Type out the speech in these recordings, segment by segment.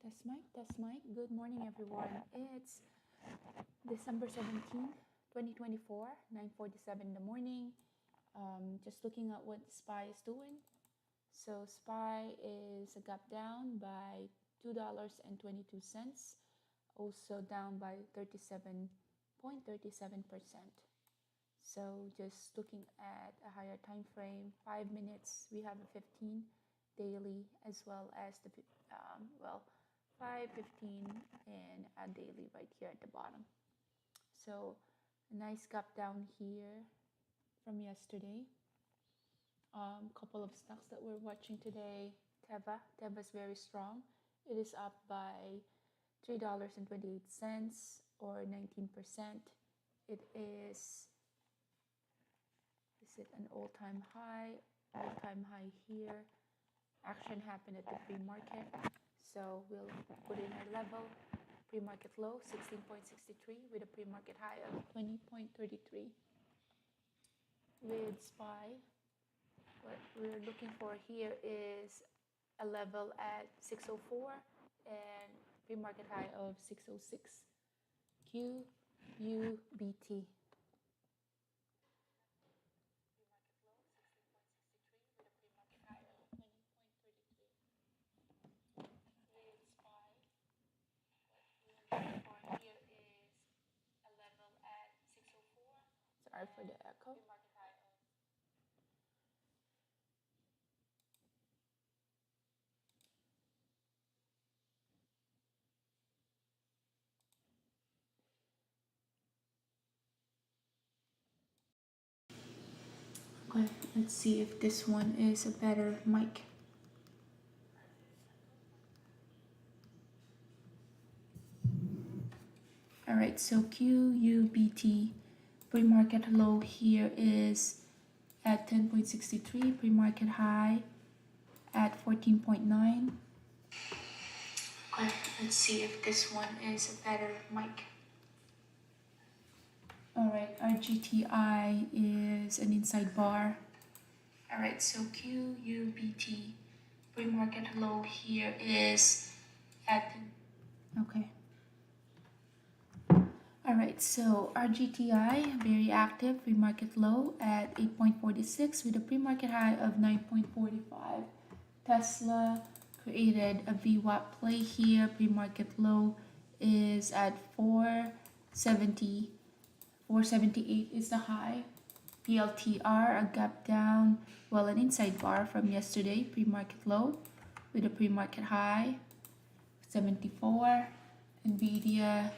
Test mic. Good morning, everyone. It's December 17th, 2024, 9:47 in the morning. Just looking at what SPY is doing. So SPY is a gap down by $2.22, also down by 37.37%. So just looking at a higher time frame, 5 minutes, we have a 15 daily, as well as the 515 and a daily right here at the bottom. So a nice gap down here from yesterday. Couple of stocks that we're watching today. Teva is very strong. It is up by $3.28 or 19%. It is it an all-time high? All-time high here. Action happened at the pre-market, so we'll put in our level. Pre-market low 16.63 with a pre-market high of 20.33. With SPY, what we're looking for here is a level at 604 and pre-market high of 606. QUBT. Sorry for the echo. Okay, let's see if this one is a better mic. Alright, so QUBT pre-market low here is at 10.63, pre-market high at 14.9. Okay, let's see if this one is a better mic. Alright, our GTI is an inside bar. Alright, so QUBT pre-market low here is at, okay. Alright, so our GTI very active, pre-market low at 8.46 with a pre-market high of 9.45. Tesla created a VWAP play here, pre-market low is at 470. 478 is the high. PLTR, a gap down, well, an inside bar from yesterday, pre-market low with a pre-market high, 74. NVIDIA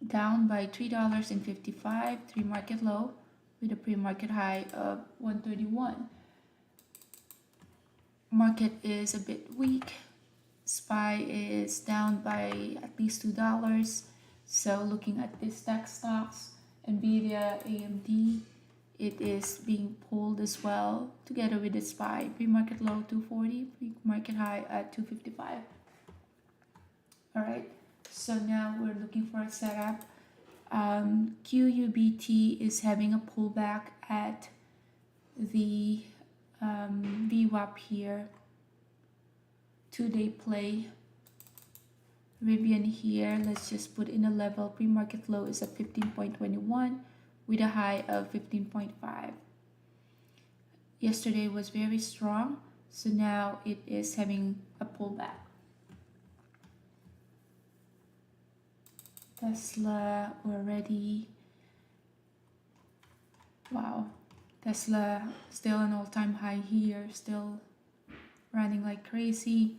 down by $3.55, pre-market low with a pre-market high of 131. Market is a bit weak. SPY is down by at least $2. So looking at these tech stocks, NVIDIA, AMD, it is being pulled as well together with the SPY. Pre-market low 240, pre-market high at 255. Alright, so now we're looking for a setup. QUBT is having a pullback at the VWAP here. 2-day play. Rivian here, let's just put in a level. Pre-market low is at 15.21 with a high of 15.5. Yesterday was very strong, so now it is having a pullback. Tesla already, wow, Tesla still an all-time high here, still running like crazy.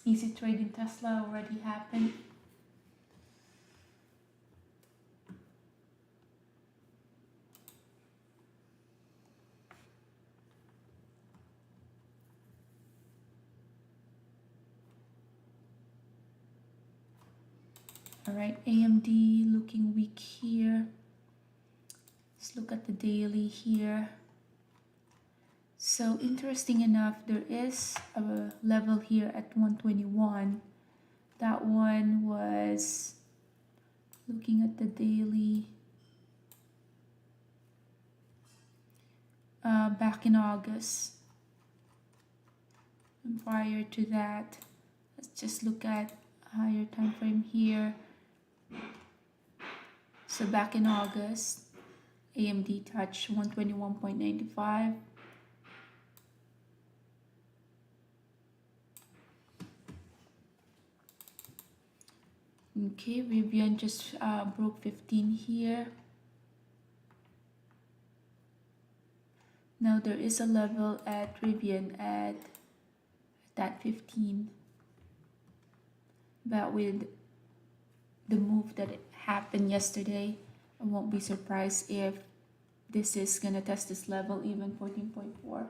Easy trade in Tesla already happened. Alright, AMD looking weak here. Let's look at the daily here. So interesting enough, there is a level here at 121. That one was looking at the daily back in August. And prior to that, let's just look at a higher time frame here. So back in August, AMD touched 121.95. Okay, Rivian just broke 15 here. Now there is a level at Rivian at that 15, but with the move that happened yesterday, I won't be surprised if this is gonna test this level, even 14.4.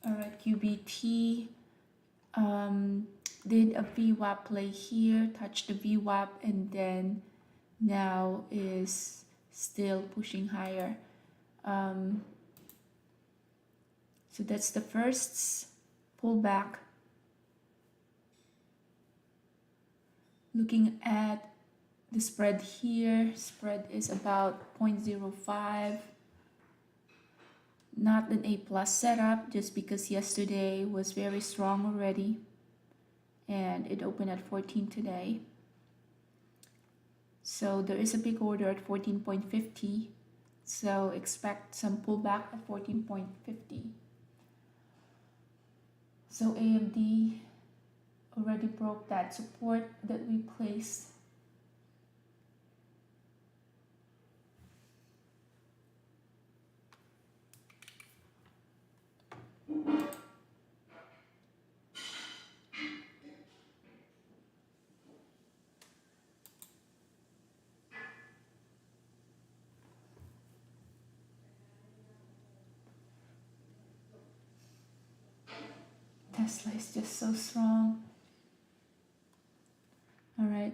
All right, QBT did a VWAP play here, touched the VWAP, and then now is still pushing higher. So that's the first pullback. Looking at the spread here, spread is about 0.05. Not an A plus setup, just because yesterday was very strong already and it opened at 14 today. So there is a big order at 14.50, so expect some pullback at 14.50. So AMD already broke that support that we placed. Tesla is just so strong. All right,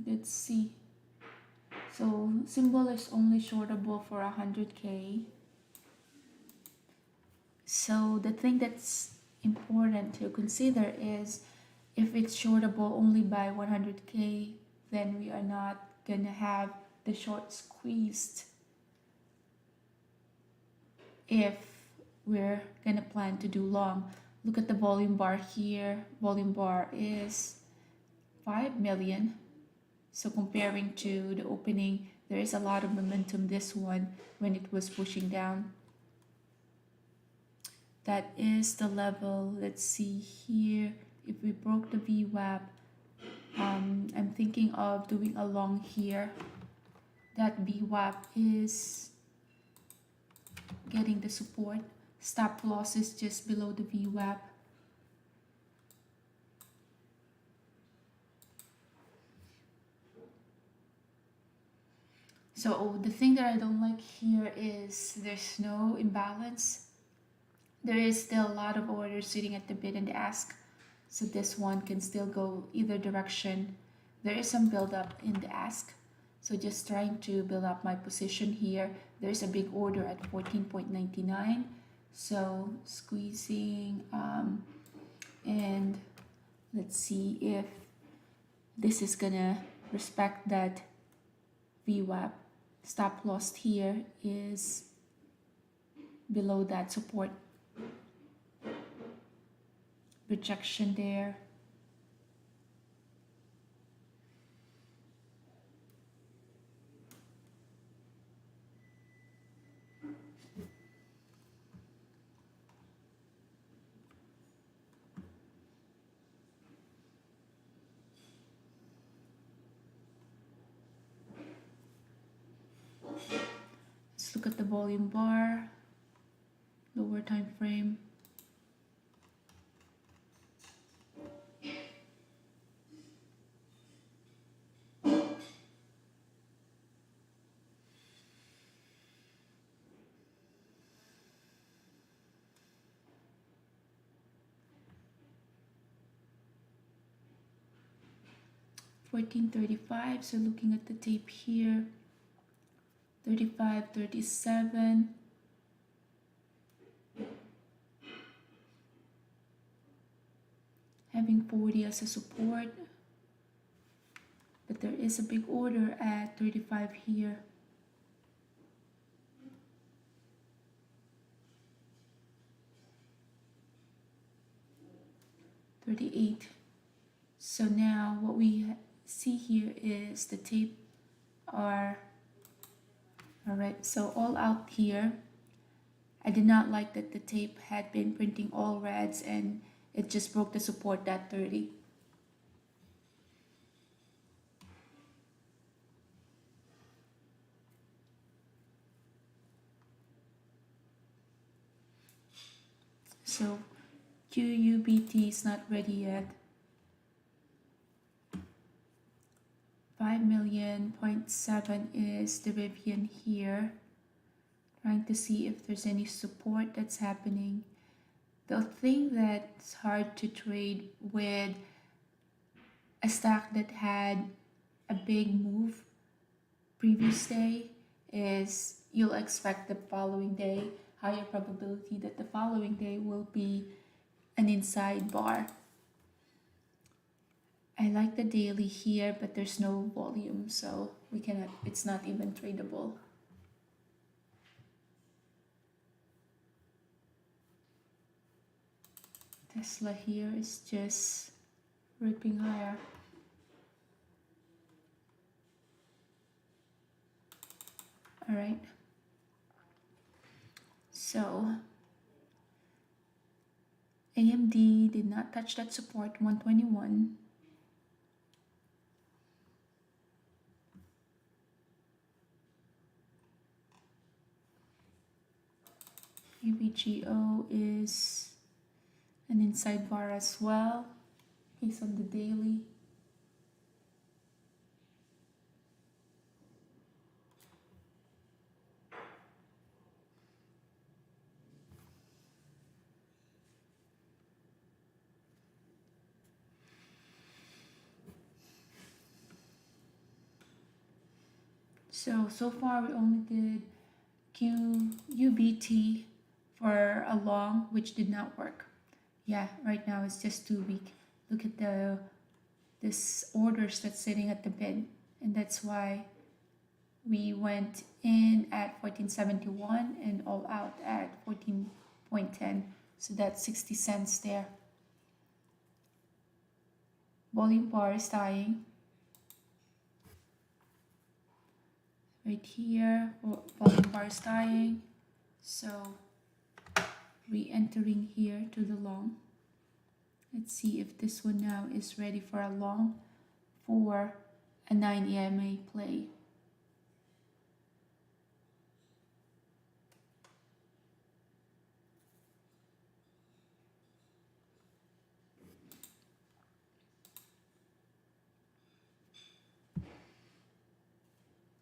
let's see. So symbol is only shortable for 100K. So the thing that's important to consider is if it's shortable only by 100K, then we are not gonna have the short squeezed if we're gonna plan to do long. Look at the volume bar here. Volume bar is 5 million. So comparing to the opening, there is a lot of momentum this one when it was pushing down. That is the level. Let's see here. If we broke the VWAP, I'm thinking of doing a long here. That VWAP is getting the support. Stop loss is just below the VWAP. So the thing that I don't like here is there's no imbalance. There is still a lot of orders sitting at the bid and ask. So this one can still go either direction. There is some buildup in the ask. So just trying to build up my position here. There's a big order at 14.99. So squeezing, and let's see if this is gonna respect that VWAP. Stop loss here is below that support. Rejection there. Let's look at the volume bar, lower time frame. $14.35. So looking at the tape here, 35.37. Having 40 as a support, but there is a big order at 35 here. $38. So now what we see here is the tape are all right. So all out here. I did not like that the tape had been printing all reds and it just broke the support at 30. So QUBT is not ready yet. 5 million.7 is the Rivian here. Trying to see if there's any support that's happening. The thing that's hard to trade with a stock that had a big move previous day is you'll expect the following day, higher probability that the following day will be an inside bar. I like the daily here, but there's no volume, so we cannot, it's not even tradable. Tesla here is just ripping higher. All right. So AMD did not touch that support, 121. AVGO is an inside bar as well, based on the daily. So far we only did QUBT for a long, which did not work. Yeah, right now it's just too weak. Look at this orders that's sitting at the bid, and that's why we went in at 1471 and all out at 14.10. So that's 60 cents there. Volume bar is dying. Right here, volume bar is dying. So re-entering here to the long. Let's see if this one now is ready for a long for a 9 EMA play.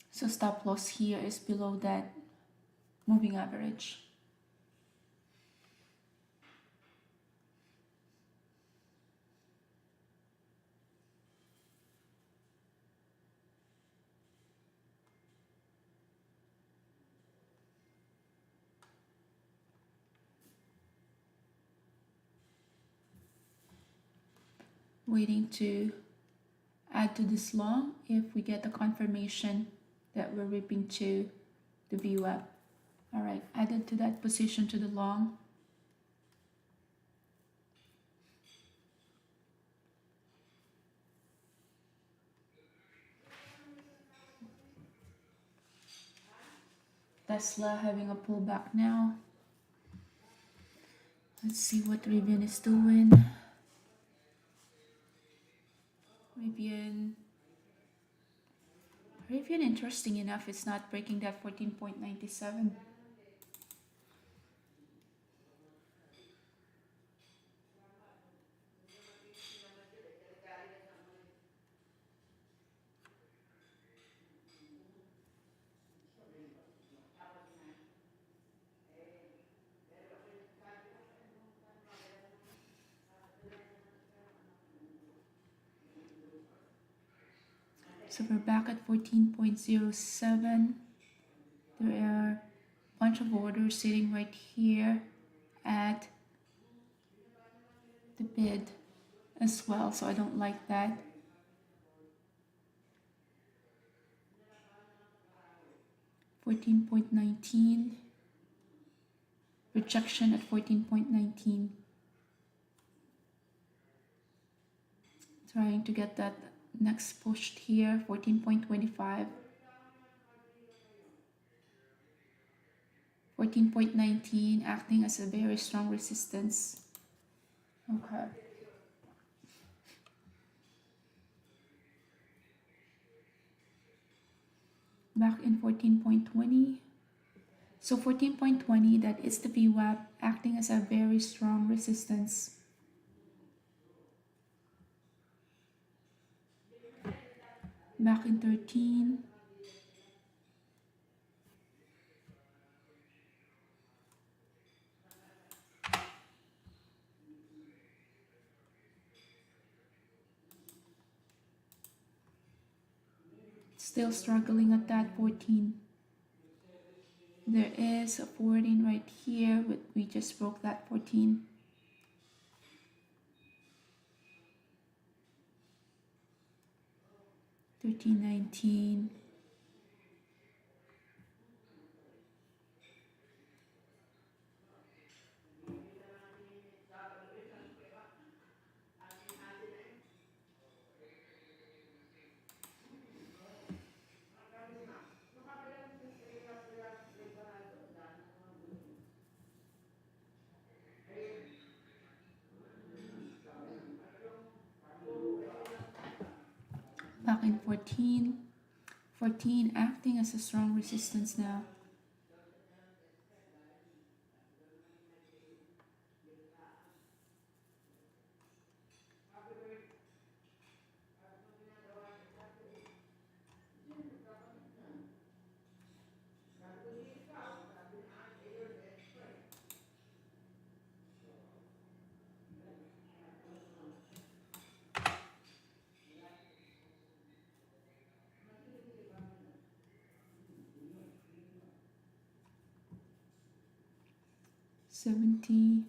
So stop loss here is below that moving average. Waiting to add to this long if we get a confirmation that we're ripping to the VWAP. All right, added to that position to the long. Tesla having a pullback now. Let's see what Rivian is doing. Rivian, interesting enough, it's not breaking that 14.97. So we're back at 14.07. There are a bunch of orders sitting right here at the bid as well, so I don't like that. $14.19, rejection at 14.19. Trying to get that next pushed here, 14.25. 14.19 acting as a very strong resistance. Okay. Back in 14.20. So 14.20, that is the VWAP acting as a very strong resistance. Back in 13. Still struggling at that 14. There is a 14 right here, but we just broke that 14. $13.19. Back in 14. 14 acting as a strong resistance now. $70.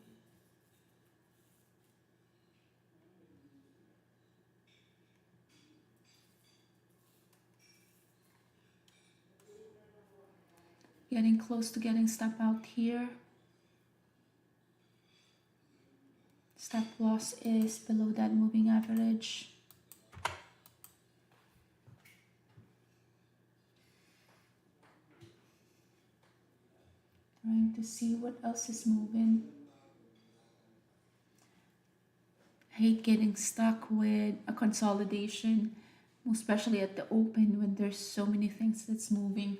Getting close to getting stop out here. Stop loss is below that moving average. Trying to see what else is moving. I hate getting stuck with a consolidation, especially at the open when there's so many things that's moving.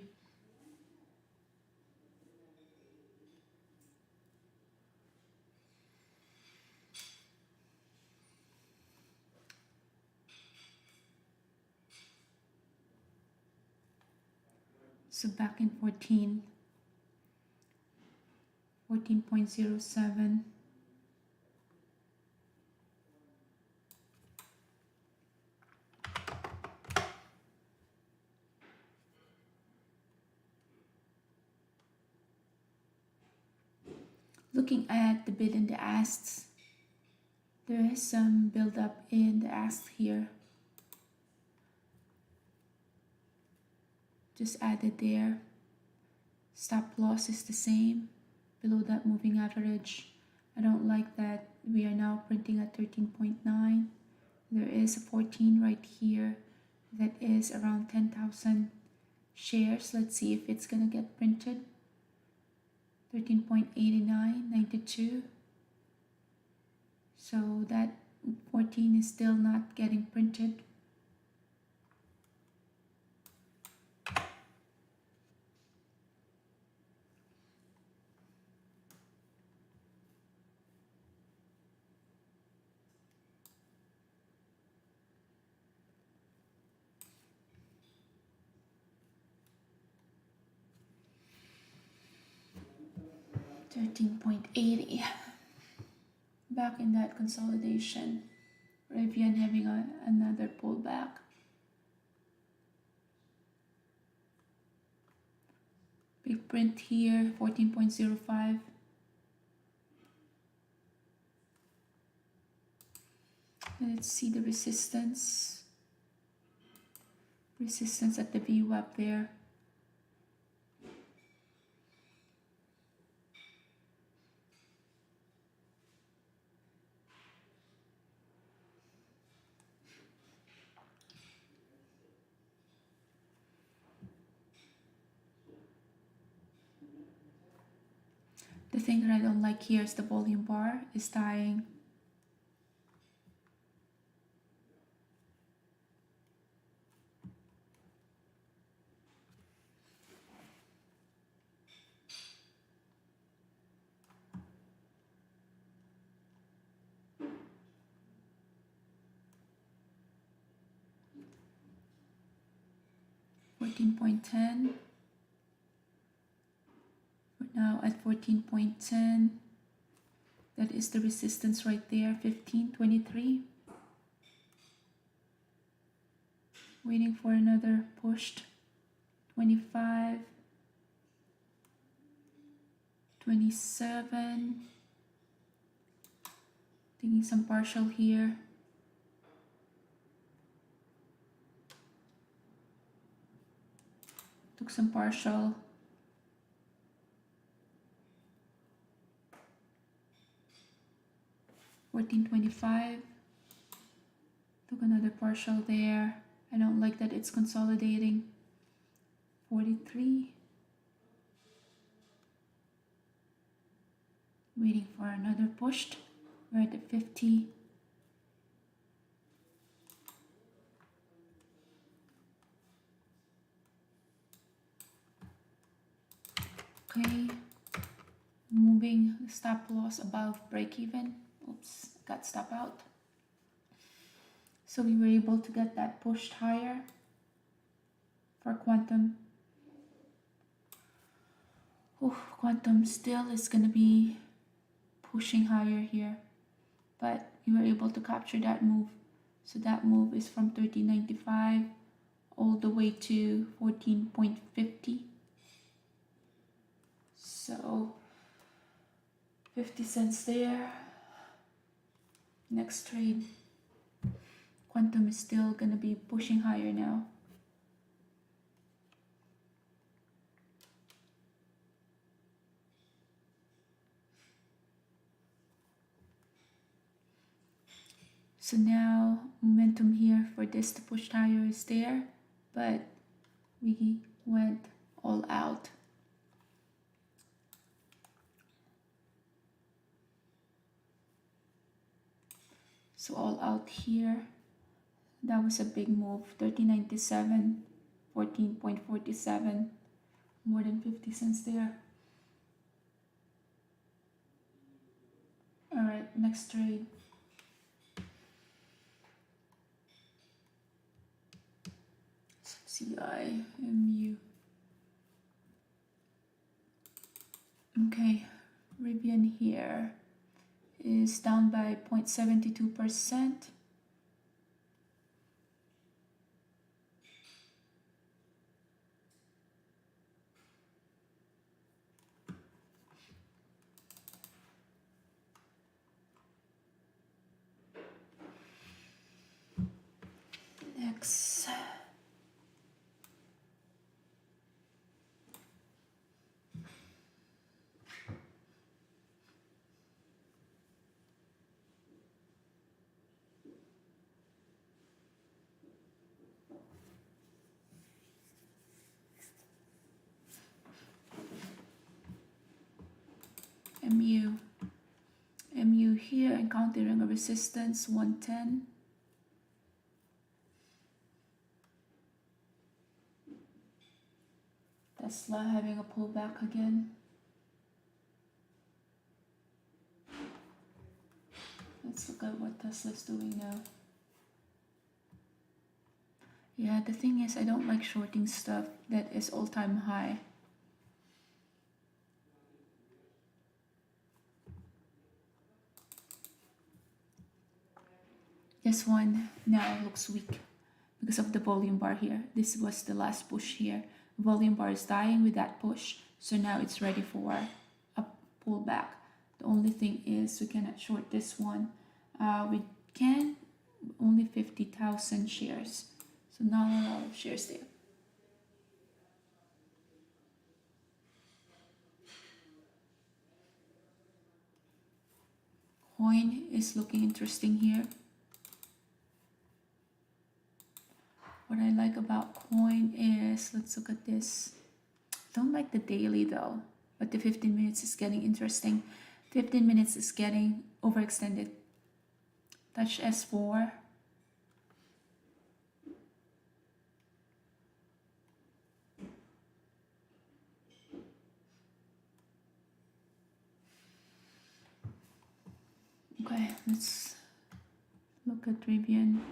So back in 14, 14.07. Looking at the bid and the asks, there is some build-up in the asks here. Just added there. Stop loss is the same, below that moving average. I don't like that we are now printing at 13.9. There is a 14 right here that is around 10,000 shares. Let's see if it's gonna get printed. 13.8992. So that 14 is still not getting printed. $13.80. Back in that consolidation. Rivian having another pullback. Big print here, 14.05. Let's see the resistance. Resistance at the VWAP there. The thing that I don't like here is the volume bar is dying. 14.10. We're now at 14.10. That is the resistance right there, 15.23. Waiting for another pushed 25, 27. Taking some partial here. Took some partial. $14.25. Took another partial there. I don't like that it's consolidating. 43. Waiting for another pushed. We're at the 50. Okay. Moving the stop loss above break even. Oops, got stop out. So we were able to get that pushed higher for quantum. Quantum still is going to be pushing higher here, but we were able to capture that move. So that move is from 13.95 all the way to 14.50. So 50 cents there. Next trade. Quantum is still going to be pushing higher now. So now momentum here for this to push higher is there, but we went all out. So all out here. That was a big move. 13.97, 14.47, more than 50 cents there. All right, next trade. CI, MU. Okay, Rivian here is down by 0.72%. Next. MU here encountering a resistance 110. Tesla having a pullback again. Let's look at what Tesla's doing now. Yeah, the thing is I don't like shorting stuff that is all-time high. This one now looks weak because of the volume bar here. This was the last push here. Volume bar is dying with that push, so now it's ready for a pullback. The only thing is we cannot short this one. We can only 50,000 shares, so not a lot of shares there. Coin is looking interesting here. What I like about Coin is, let's look at this. Don't like the daily though, but the 15 minutes is getting interesting. 15 minutes is getting overextended. Touch S4. Okay, let's look at Rivian.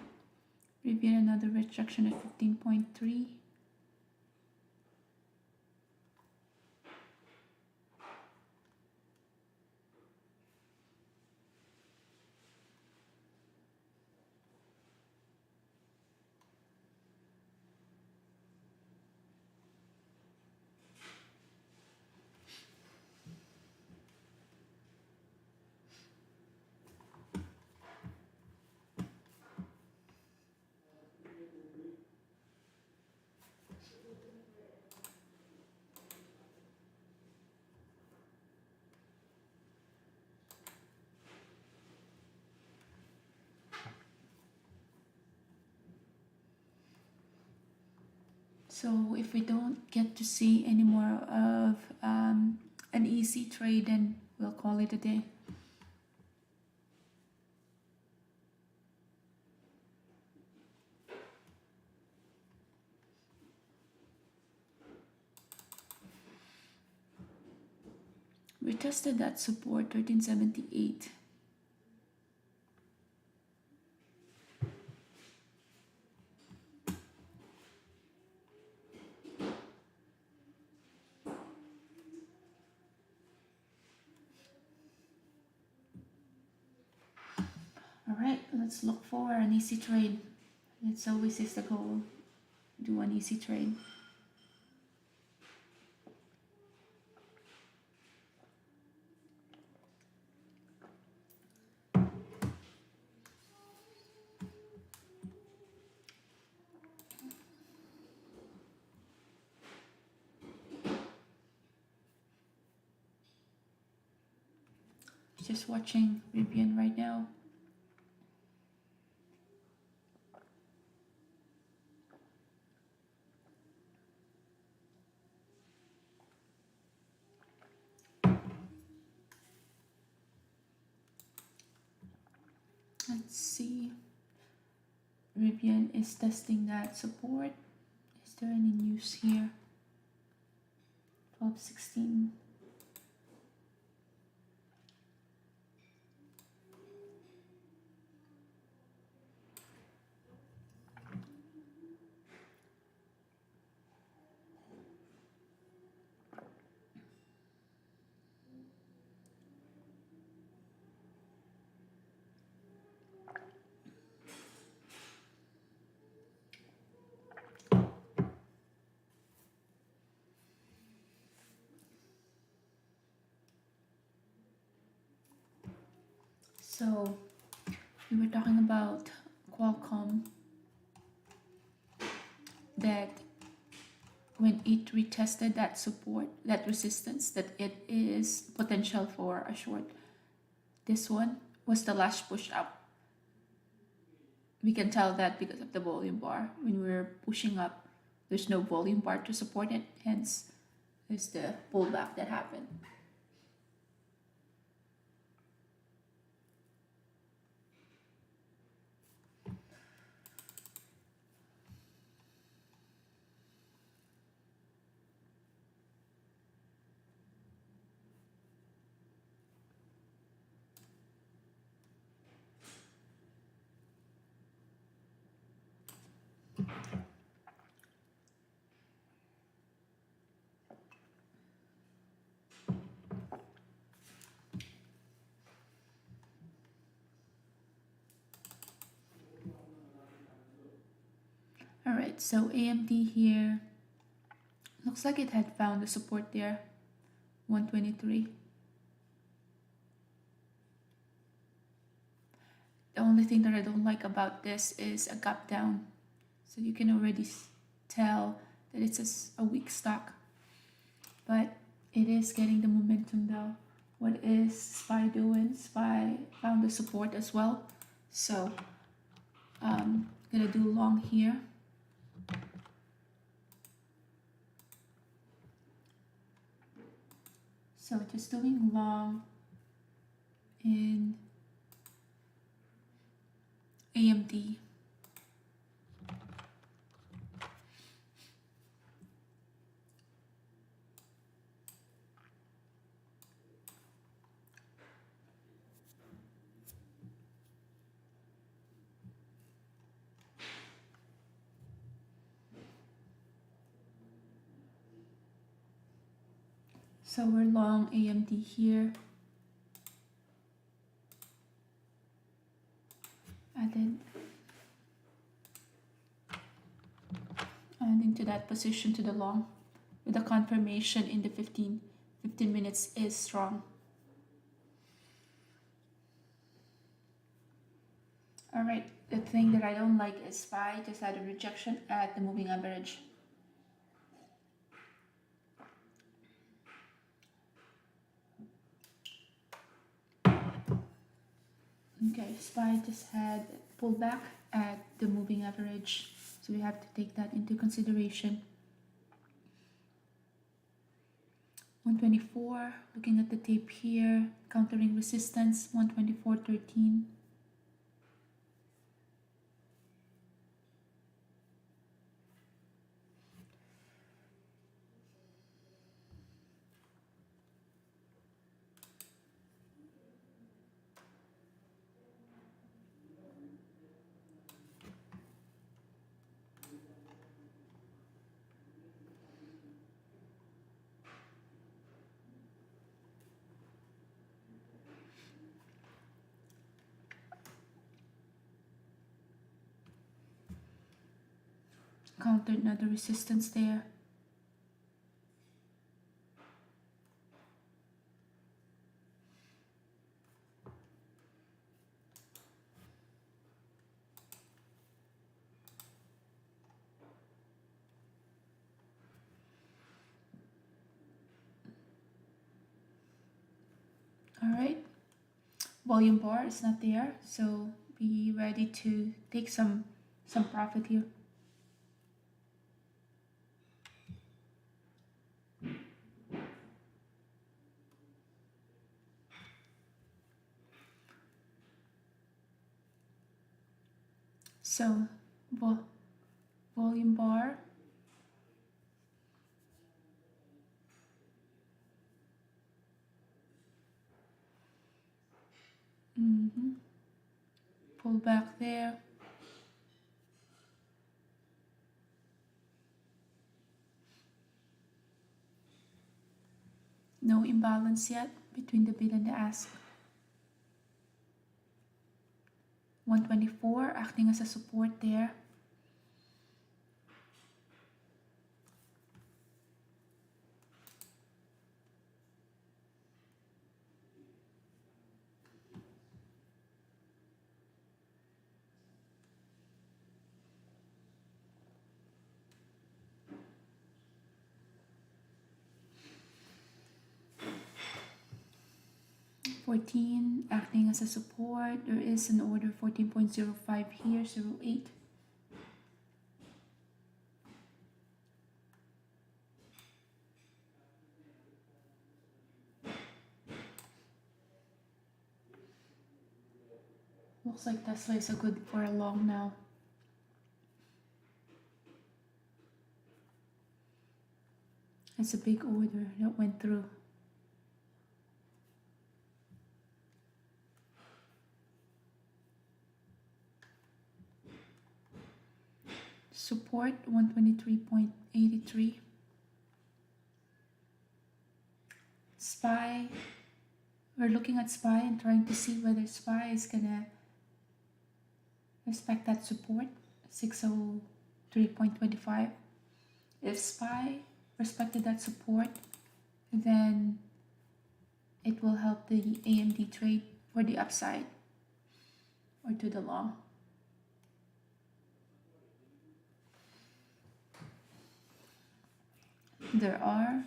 Rivian, another rejection at 15.3. So if we don't get to see any more of an easy trade, then we'll call it a day. We tested that support 1378. All right, let's look for an easy trade. It's always is the goal. Do an easy trade. Just watching Rivian right now. Let's see. Rivian is testing that support. Is there any news here? 1216. So we were talking about Qualcomm, that when it retested that support, that resistance, that it is potential for a short. This one was the last push up. We can tell that because of the volume bar. When we're pushing up, there's no volume bar to support it, hence there's the pullback that happened. All right, so AMD here, looks like it had found the support there, 123. The only thing that I don't like about this is a gap down. So you can already tell that it's a weak stock. But it is getting the momentum though. What is SPY doing? SPY found the support as well. So I'm gonna do long here. So just doing long in AMD. So we're long AMD here. Adding to that position to the long with the confirmation in the 15 minutes is strong. All right, the thing that I don't like is SPY just had a rejection at the moving average. Okay, SPY just had pullback at the moving average, so we have to take that into consideration. 124, looking at the tape here, countering resistance, 124.13. Countered another resistance there. All right, volume bar is not there, so be ready to take some profit here. So volume bar, pull back there. No imbalance yet between the bid and the ask. 124 acting as a support there. $14 acting as a support. There is an order 14.05 here, 08. Looks like Tesla is a good for a long now. It's a big order that went through. Support 123.83. SPY, we're looking at SPY and trying to see whether SPY is gonna respect that support, 603.25. If SPY respected that support, then it will help the AMD trade for the upside or to the long. There are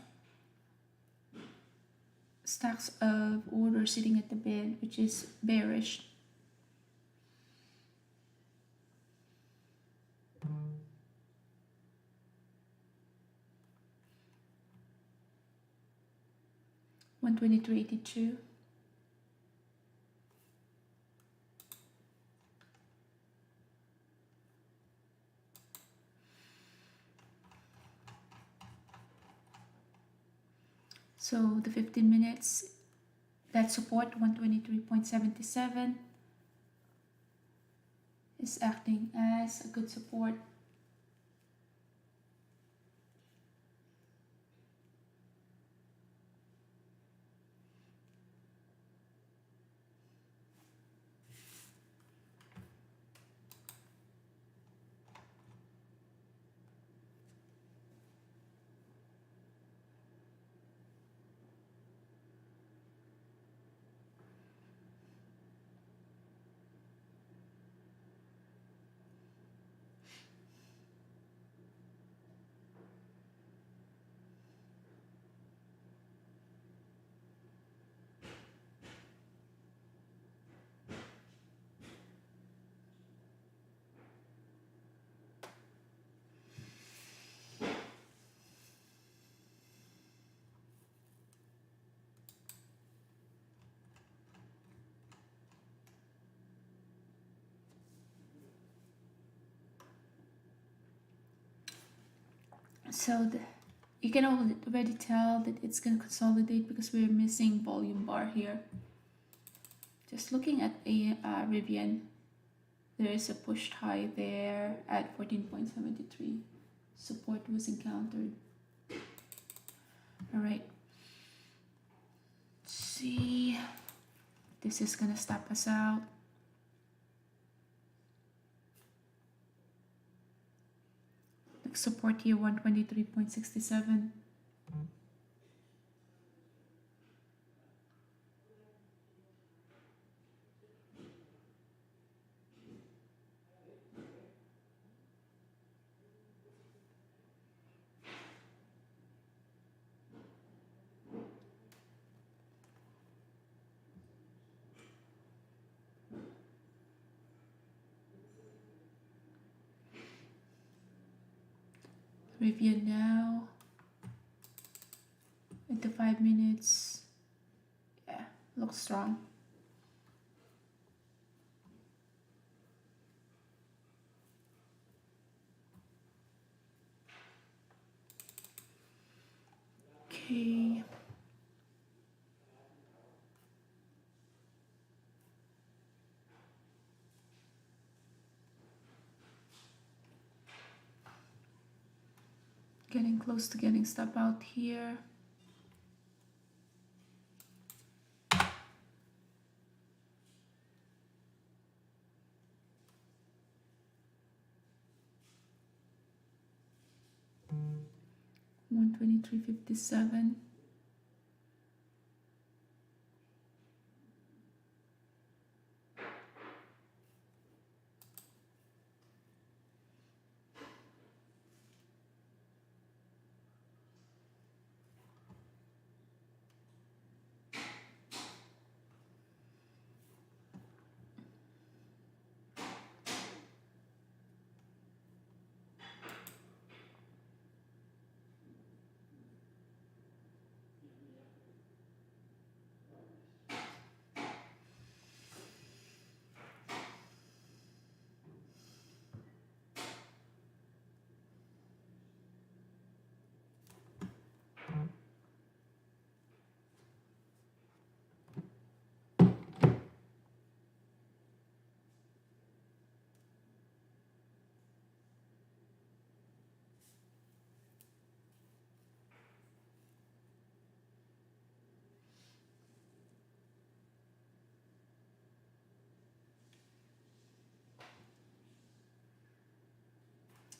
stacks of orders sitting at the bid, which is bearish. $123.82. So the 15 minutes, that support 123.77 is acting as a good support. So you can already tell that it's going to consolidate because we're missing volume bar here. Just looking at a Rivian, there is a pushed high there at 14.73. Support was encountered. All right. Let's see. This is gonna stop us out. Next support here, 123.67. Review now. Into 5 minutes. Yeah, looks strong. Okay. Getting close to getting stop out here. $123.57.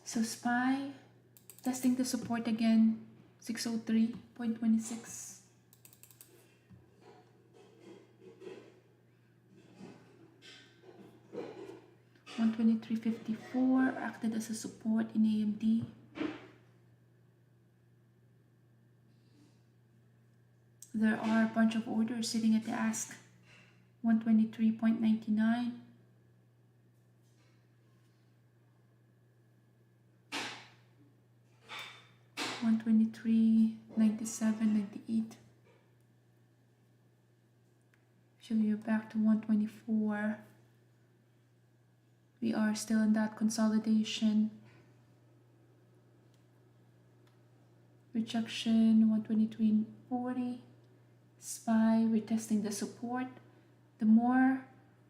So SPY testing the support again, 603.26. $123.54 acted as a support in AMD. There are a bunch of orders sitting at the ask. 123.99. $123.97.98. Show you back to 124. We are still in that consolidation. Rejection 123.40. SPY retesting the support. The more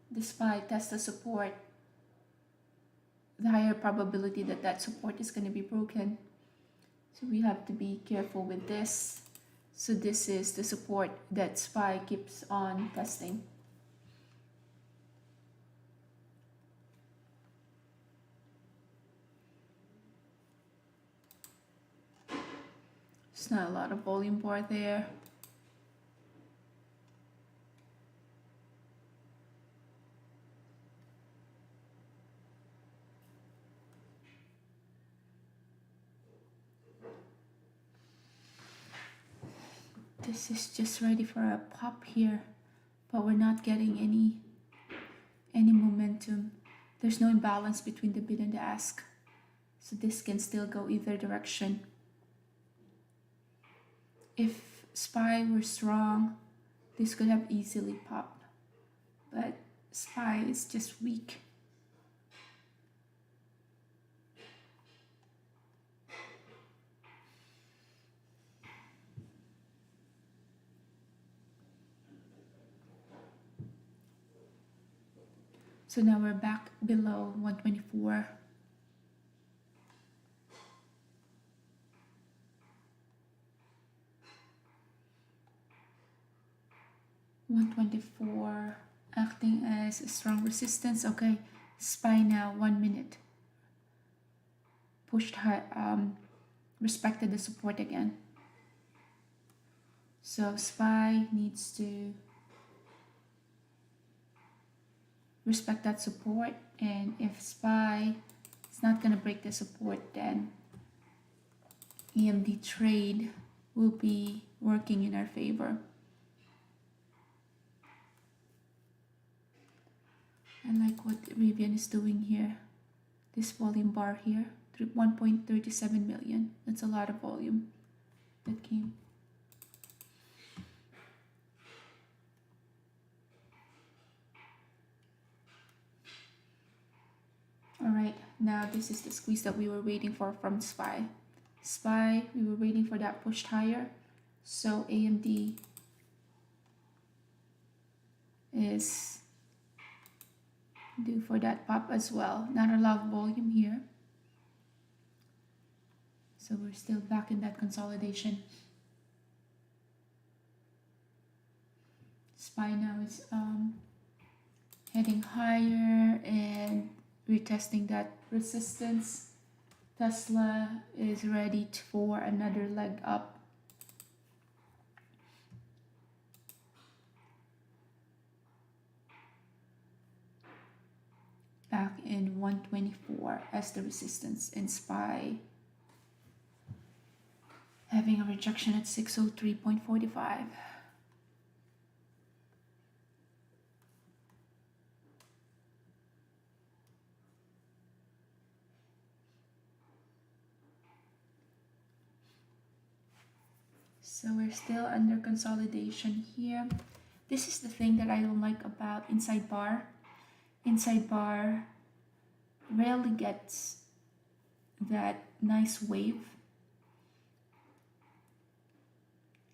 the SPY tests the support, the higher probability that that support is going to be broken. So we have to be careful with this. So this is the support that SPY keeps on testing. There's not a lot of volume bar there. This is just ready for a pop here, but we're not getting any momentum. There's no imbalance between the bid and the ask, so this can still go either direction. If SPY were strong, this could have easily popped, but SPY is just weak. So now we're back below 124. 124 acting as a strong resistance. Okay, SPY now 1 minute. Pushed high, respected the support again. So SPY needs to respect that support, and if SPY is not going to break the support, then AMD trade will be working in our favor. I like what Rivian is doing here. This volume bar here, 1.37 million. That's a lot of volume that came. All right, now this is the squeeze that we were waiting for from SPY. SPY, we were waiting for that pushed higher. So AMD is due for that pop as well. Not a lot of volume here. So we're still back in that consolidation. SPY now is heading higher and retesting that resistance. Tesla is ready for another leg up. Back in 124 as the resistance, and SPY having a rejection at 603.45. So we're still under consolidation here. This is the thing that I don't like about inside bar. Inside bar rarely gets that nice wave.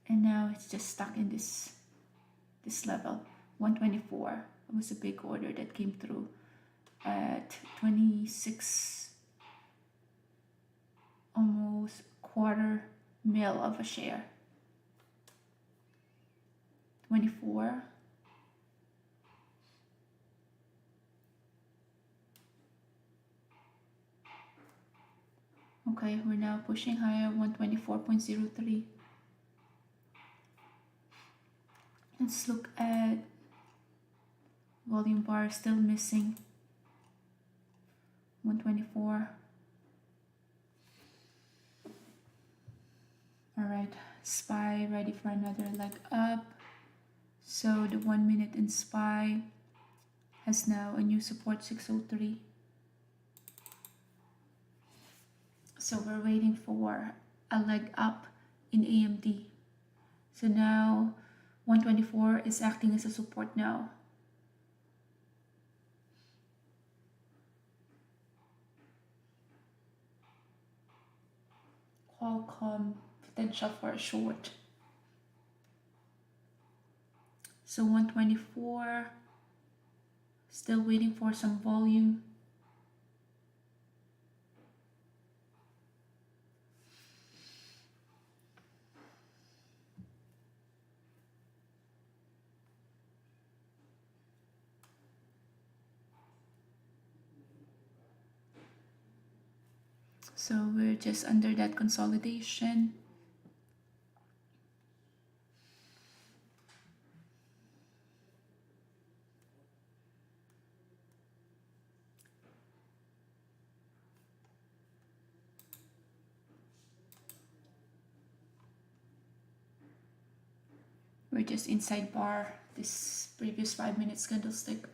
And now it's just stuck in this level, 124. It was a big order that came through at 26, almost quarter mil of a share. 24. Okay, we're now pushing higher, 124.03. Let's look at volume bar, still missing 124. All right, SPY ready for another leg up. So the 1 minute in SPY has now a new support, 603. So we're waiting for a leg up in AMD. So now 124 is acting as a support now. Qualcomm potential for a short. So 124, still waiting for some volume. So we're just under that consolidation. We're just inside bar, this previous 5 minute candlestick.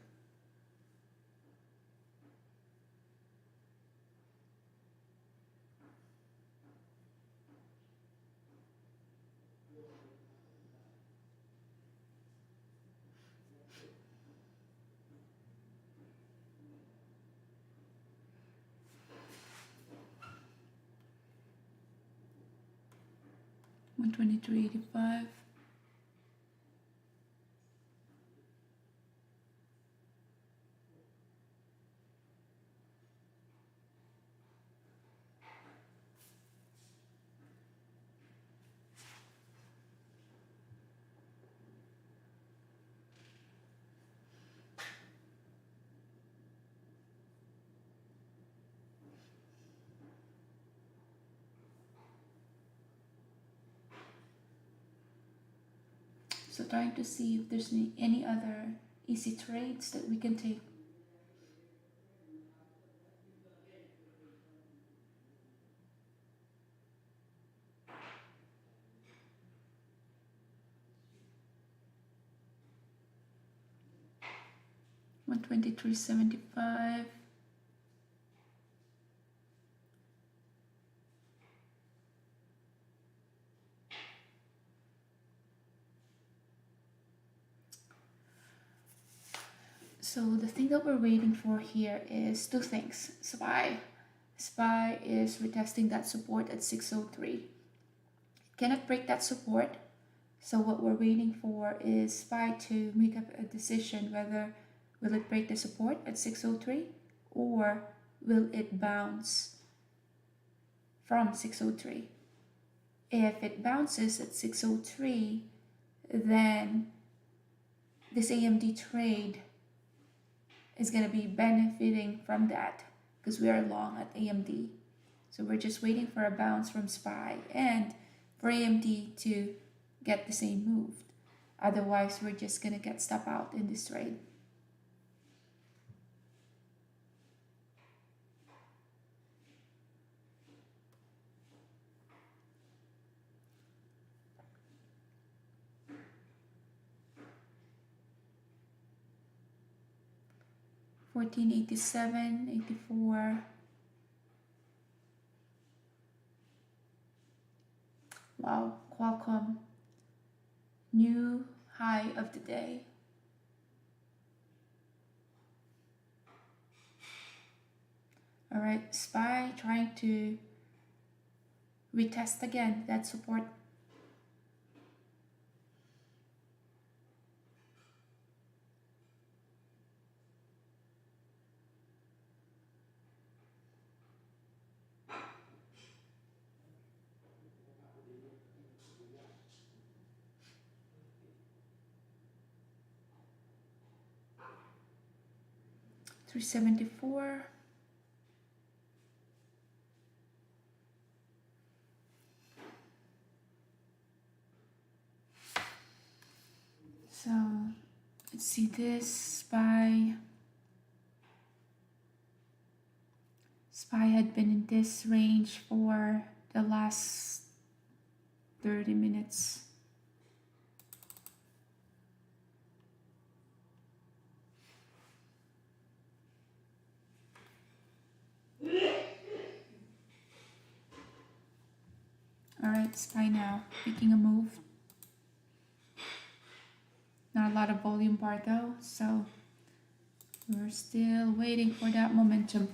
$123.85. So trying to see if there's any other easy trades that we can take. $123.75. So the thing that we're waiting for here is two things. SPY is retesting that support at 603. It cannot break that support. So what we're waiting for is SPY to make up a decision whether will it break the support at 603 or will it bounce from 603. If it bounces at 603, then this AMD trade is going to be benefiting from that because we are long at AMD. So we're just waiting for a bounce from SPY and for AMD to get the same move. Otherwise, we're just going to get stop out in this trade. $14.87.84. Wow, Qualcomm, new high of the day. All right, SPY trying to retest again that support. $374. So let's see this SPY had been in this range for the last 30 minutes. All right, SPY now making a move. Not a lot of volume bar though, so we're still waiting for that momentum.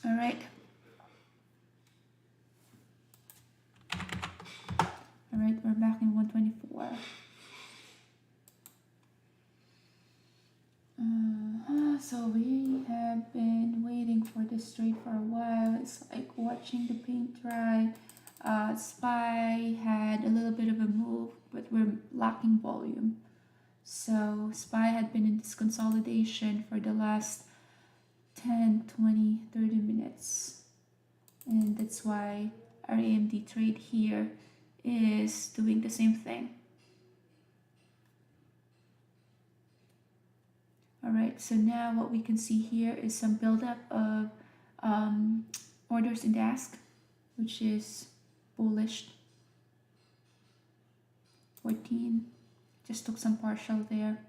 All right. All right, we're back in 124. So we have been waiting for this trade for a while. It's like watching the paint dry. SPY had a little bit of a move, but we're lacking volume. So SPY had been in this consolidation for the last 10, 20, 30 minutes. And that's why our AMD trade here is doing the same thing. All right, so now what we can see here is some buildup of orders in the ask, which is bullish. 14, just took some partial there.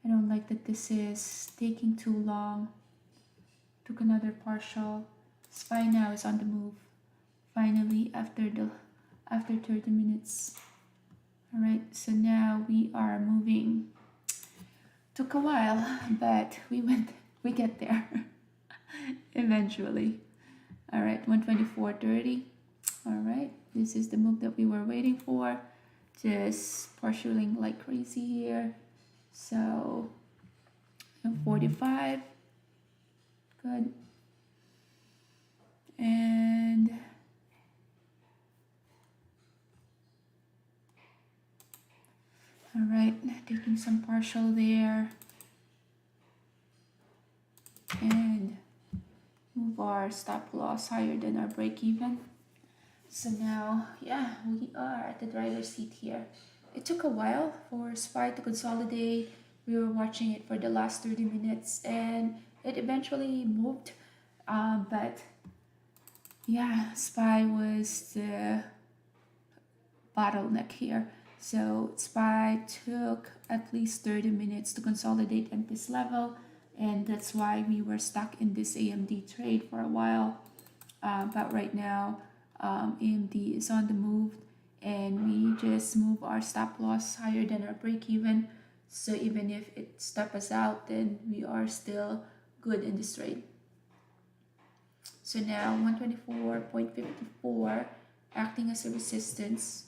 I don't like that this is taking too long. Took another partial. SPY now is on the move. Finally, after 30 minutes. All right, so now we are moving. Took a while, but we get there eventually. All right, 124.30. All right, this is the move that we were waiting for. Just partialing like crazy here. So 45. Good. And All right, taking some partial there and move our stop loss higher than our break even. So now, yeah, we are at the driver's seat here. It took a while for SPY to consolidate. We were watching it for the last 30 minutes and it eventually moved. But yeah, SPY was the bottleneck here. So SPY took at least 30 minutes to consolidate at this level, and that's why we were stuck in this AMD trade for a while. But right now, AMD is on the move, and we just move our stop loss higher than our break even. So even if it stop us out, then we are still good in this trade. So now 124.54 acting as a resistance.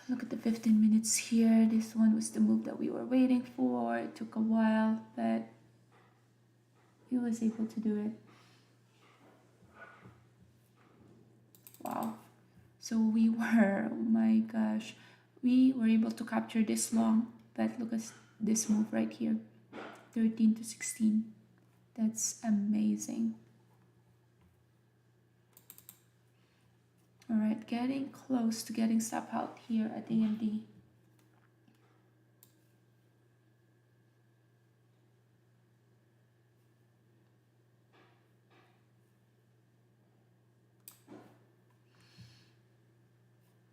Look at the 15 minutes here. This one was the move that we were waiting for. It took a while, but he was able to do it. Wow. So we were, oh my gosh, we were able to capture this long, but look at this move right here, 13 to 16. That's amazing. All right, getting close to getting stop out here at AMD.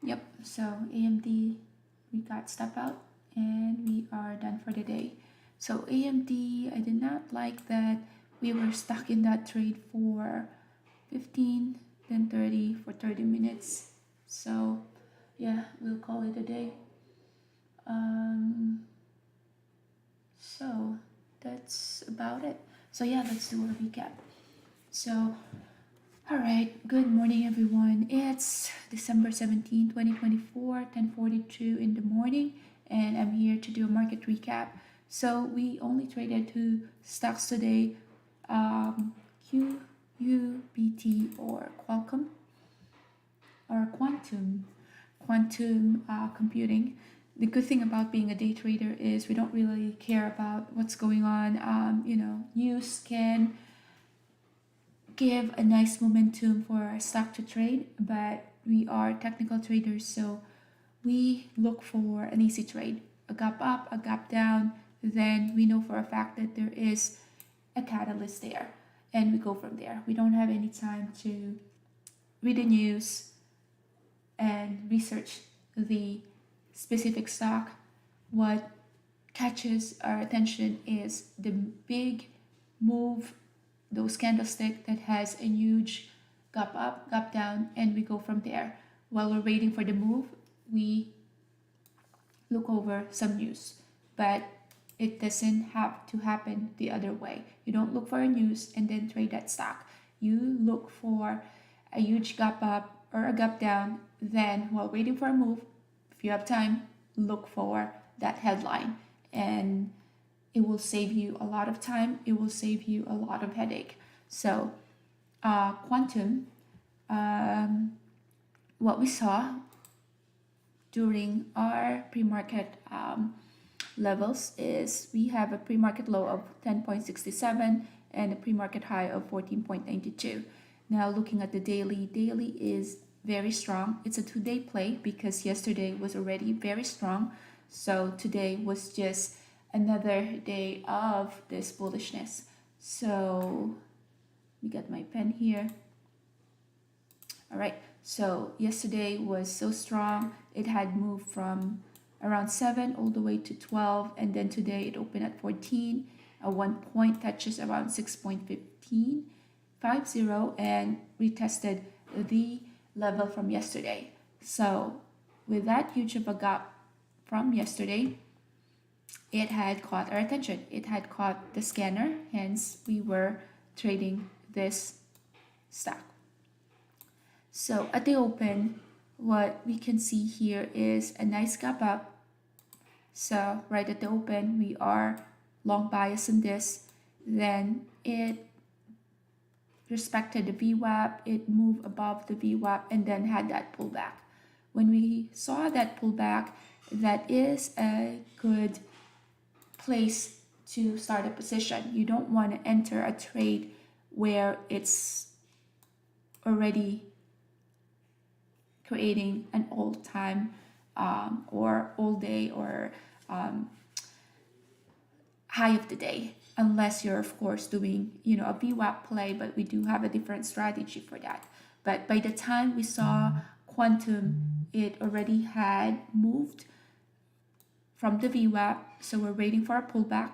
Yep, so AMD, we got stop out and we are done for the day. So AMD, I did not like that we were stuck in that trade for 15, then 30 for 30 minutes. So yeah, we'll call it a day. So that's about it. So yeah, let's do a recap. So all right, good morning everyone. It's December 17, 2024, 10:42 in the morning, and I'm here to do a market recap. So we only traded two stocks today, QUBT or Qualcomm or Quantum Computing. The good thing about being a day trader is we don't really care about what's going on. News can give a nice momentum for our stock to trade, but we are technical traders, so we look for an easy trade, a gap up, a gap down, then we know for a fact that there is a catalyst there, and we go from there. We don't have any time to read the news and research the specific stock. What catches our attention is the big move, those candlestick that has a huge gap up, gap down, and we go from there. While we're waiting for the move, we look over some news, but it doesn't have to happen the other way. You don't look for a news and then trade that stock. You look for a huge gap up or a gap down, then while waiting for a move, if you have time, look for that headline, and it will save you a lot of time. It will save you a lot of headache. So Quantum, what we saw during our pre-market levels is we have a pre-market low of 10.67 and a pre-market high of 14.92. Now looking at the daily is very strong. It's a 2-day play because yesterday was already very strong. So today was just another day of this bullishness. So we got my pen here. All right, so yesterday was so strong. It had moved from around 7 all the way to 12, and then today it opened at 14. At one point touches around 6.1550 and retested the level from yesterday. So with that huge of a gap from yesterday, it had caught our attention. It had caught the scanner, hence we were trading this stock. So at the open, what we can see here is a nice gap up. So right at the open, we are long bias in this. Then it respected the VWAP, it moved above the VWAP and then had that pullback. When we saw that pullback, that is a good place to start a position. You don't want to enter a trade where it's already creating an all-time or all day or high of the day, unless you're of course doing a VWAP play, but we do have a different strategy for that. But by the time we saw quantum, it already had moved from the VWAP, so we're waiting for a pullback.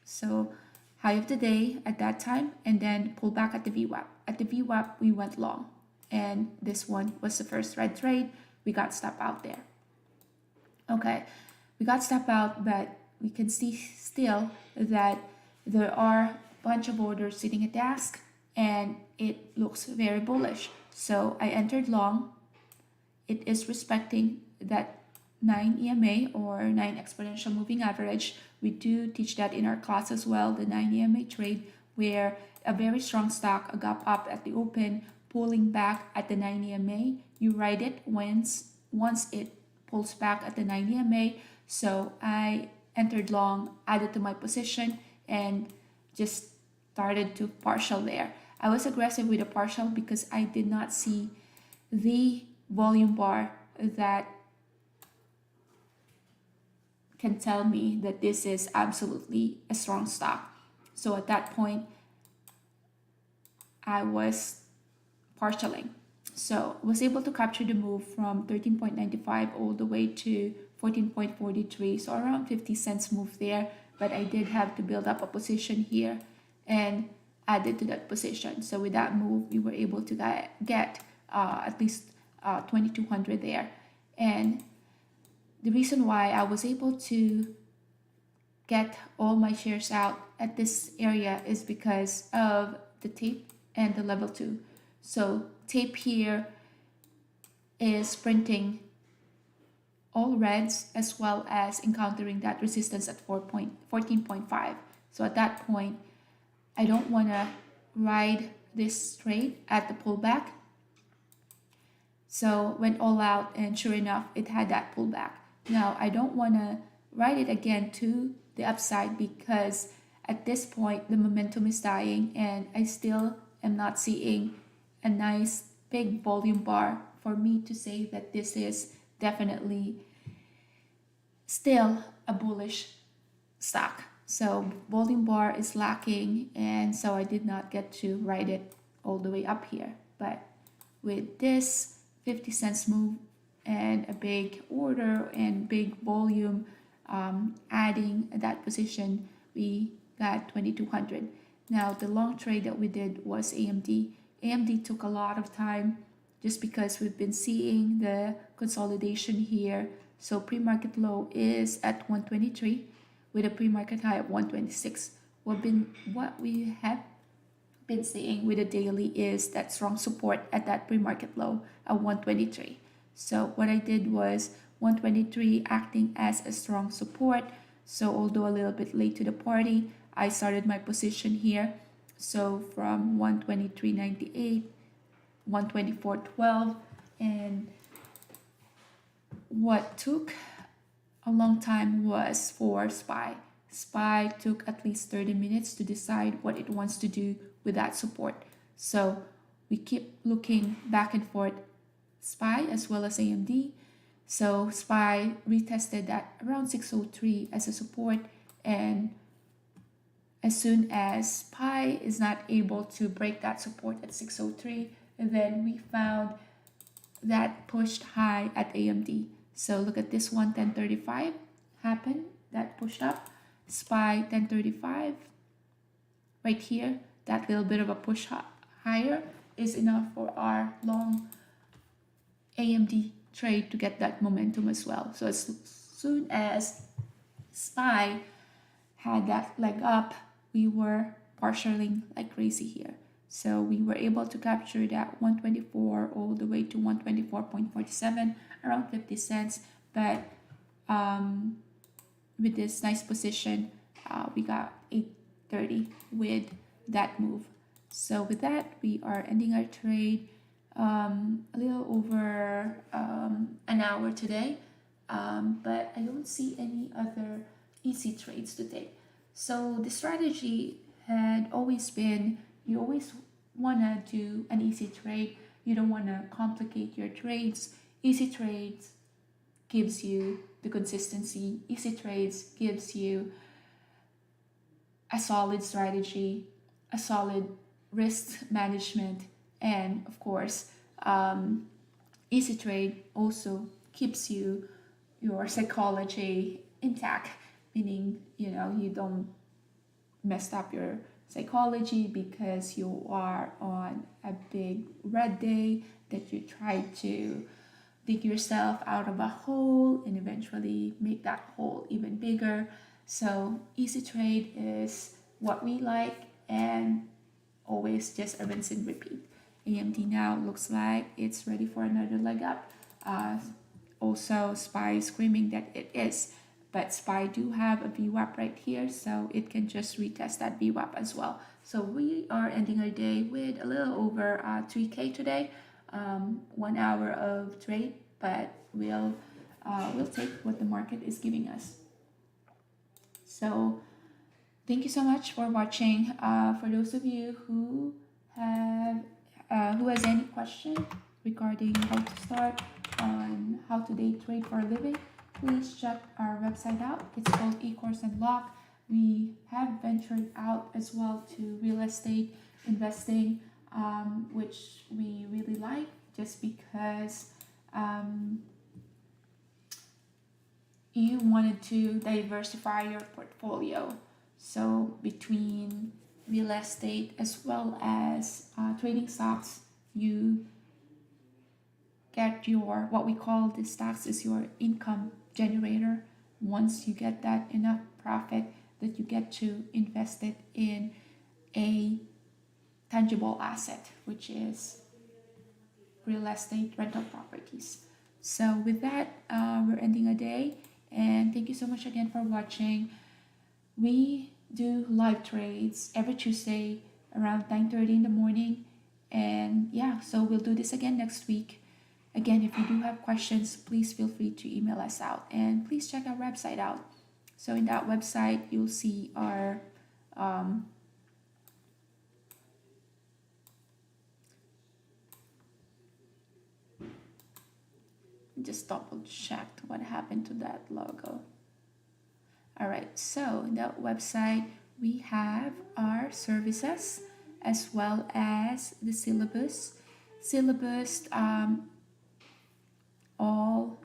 So high of the day at that time, and then pullback at the VWAP. At the VWAP, we went long, and this one was the first red trade. We got stop out there. Okay, we got stop out, but we can see still that there are a bunch of orders sitting at desk, and it looks very bullish. So I entered long. It is respecting that 9 EMA or 9 exponential moving average. We do teach that in our class as well, the 9 EMA trade, where a very strong stock, a gap up at the open, pulling back at the 9 EMA. You ride it once it pulls back at the 9 EMA. So I entered long, added to my position, and just started to partial there. I was aggressive with a partial because I did not see the volume bar that can tell me that this is absolutely a strong stock. So at that point, I was partialing. So I was able to capture the move from 13.95 all the way to 14.43, so around 50 cents move there, but I did have to build up a position here and add it to that position. So with that move, we were able to get at least 2,200 there. And the reason why I was able to get all my shares out at this area is because of the tape and the level 2. So tape here is printing all reds as well as encountering that resistance at 14.5. So at that point, I don't want to ride this trade at the pullback. So went all out, and sure enough, it had that pullback. Now, I don't want to ride it again to the upside because at this point, the momentum is dying and I still am not seeing a nice big volume bar for me to say that this is definitely still a bullish stock. So volume bar is lacking, and so I did not get to ride it all the way up here. But with this 50 cents move and a big order and big volume, adding that position, we got 2,200. Now the long trade that we did was AMD. AMD took a lot of time just because we've been seeing the consolidation here. So pre-market low is at 123 with a pre-market high of 126. What we have been seeing with the daily is that strong support at that pre-market low at 123. So what I did was 123 acting as a strong support. So although a little bit late to the party, I started my position here. So from 123.98, 124.12, and what took a long time was for SPY. SPY took at least 30 minutes to decide what it wants to do with that support. So we keep looking back and forth, SPY as well as AMD. So SPY retested that around 603 as a support, and as soon as SPY is not able to break that support at 603, then we found that pushed high at AMD. So look at this one, 1035 happened, that pushed up. SPY 1035 right here, that little bit of a push higher is enough for our long AMD trade to get that momentum as well. So as soon as SPY had that leg up, we were partialing like crazy here. So we were able to capture that 124 all the way to 124.47, around 50 cents. But with this nice position, we got 830 with that move. So with that, we are ending our trade a little over an hour today, but I don't see any other easy trades to take. So the strategy had always been, you always want to do an easy trade. You don't want to complicate your trades. Easy trades gives you the consistency. Easy trades gives you a solid strategy, a solid risk management, and of course, easy trade also keeps your psychology intact, meaning you don't mess up your psychology because you are on a big red day that you try to dig yourself out of a hole and eventually make that hole even bigger. So easy trade is what we like, and always just a rinse and repeat. AMD now looks like it's ready for another leg up. Also, SPY screaming that it is, but SPY do have a VWAP right here, so it can just retest that VWAP as well. So we are ending our day with a little over 3K today, 1 hour of trade, but we'll take what the market is giving us. So thank you so much for watching. For those of you who has any question regarding how to start on how to day trade for a living, please check our website out. It's called eCourse Unlock. We have ventured out as well to real estate investing, which we really like just because you wanted to diversify your portfolio. So between real estate as well as trading stocks, you get your, what we call the stocks is your income generator. Once you get that enough profit that you get to invest it in a tangible asset, which is real estate rental properties. So with that, we're ending a day, and thank you so much again for watching. We do live trades every Tuesday around 9:30 in the morning, and yeah, so we'll do this again next week. Again, if you do have questions, please feel free to email us out, and please check our website out. So in that website, you'll see our just double checked what happened to that logo. All right, so in that website, we have our services as well as the syllabus. All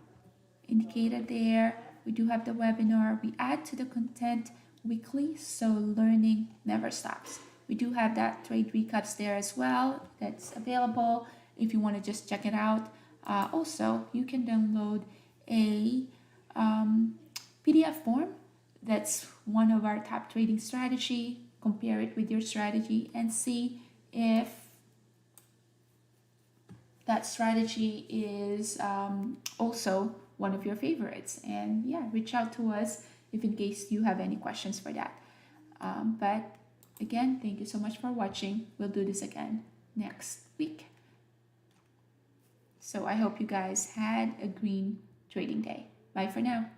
indicated there. We do have the webinar. We add to the content weekly, so learning never stops. We do have that trade recaps there as well. That's available if you want to just check it out. Also, you can download a PDF form. That's one of our top trading strategy. Compare it with your strategy and see if that strategy is also one of your favorites. And yeah, reach out to us if in case you have any questions for that. But again, thank you so much for watching. We'll do this again next week. So I hope you guys had a green trading day. Bye for now.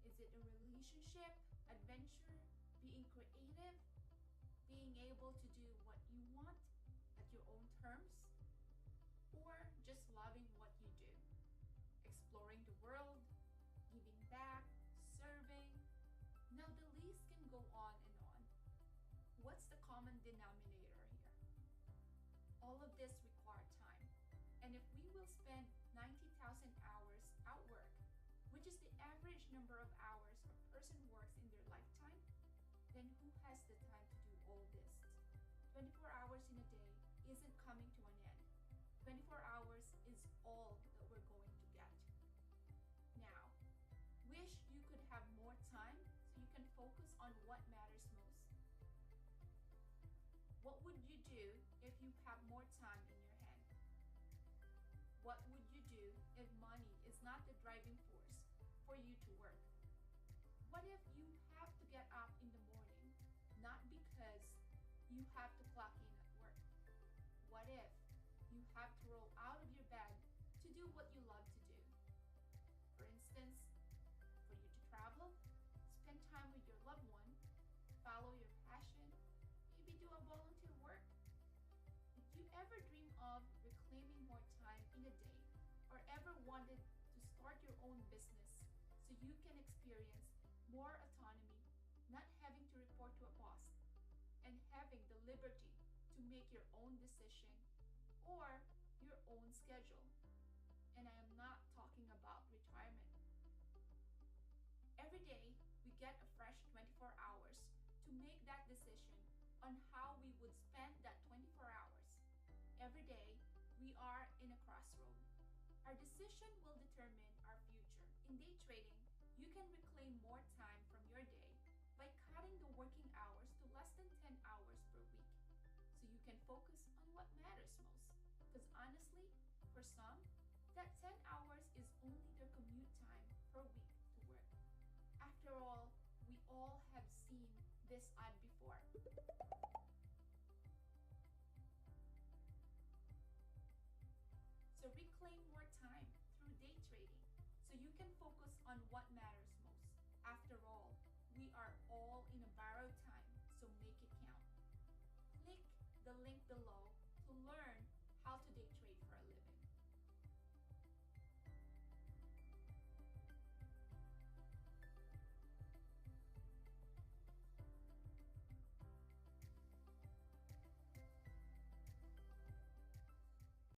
Is it a relationship, adventure, being creative, being able to do what you want at your own terms, or just loving what you do, exploring the world, giving back, serving? Now the list can go on and on. What's the common denominator here? All of this require time. And if we will spend 90,000 hours at work, which is the average number of hours a person works in their lifetime, then who has the time to do all this? 24 hours in a day isn't coming to an end. 24 hours is all that we're going to get. Now, wish you could have more time so you can focus on what matters most. What would you do if you have more time in your hand? What would you do if money is not the driving force for you to work? What if you have to get up in the morning, not because you have to clock in at work? What if you have to roll out of your bed to do what you love to do? For instance, for you to travel, spend time with your loved one, follow your passion, maybe do a volunteer work. Did you ever dream of reclaiming more time in a day, or ever wanted to start your own business so you can experience more autonomy, not having to report to a boss, and having the liberty to make your own decision or your own schedule? And I am not talking about retirement. Every day, we get a fresh 24 hours to make that decision on how we would spend that 24 hours. Every day, we are in a crossroad. Our decision will determine our future. In day trading, you can reclaim more time from your day by cutting the working hours to less than 10 hours per week, so you can focus on what matters most. Because honestly, for some,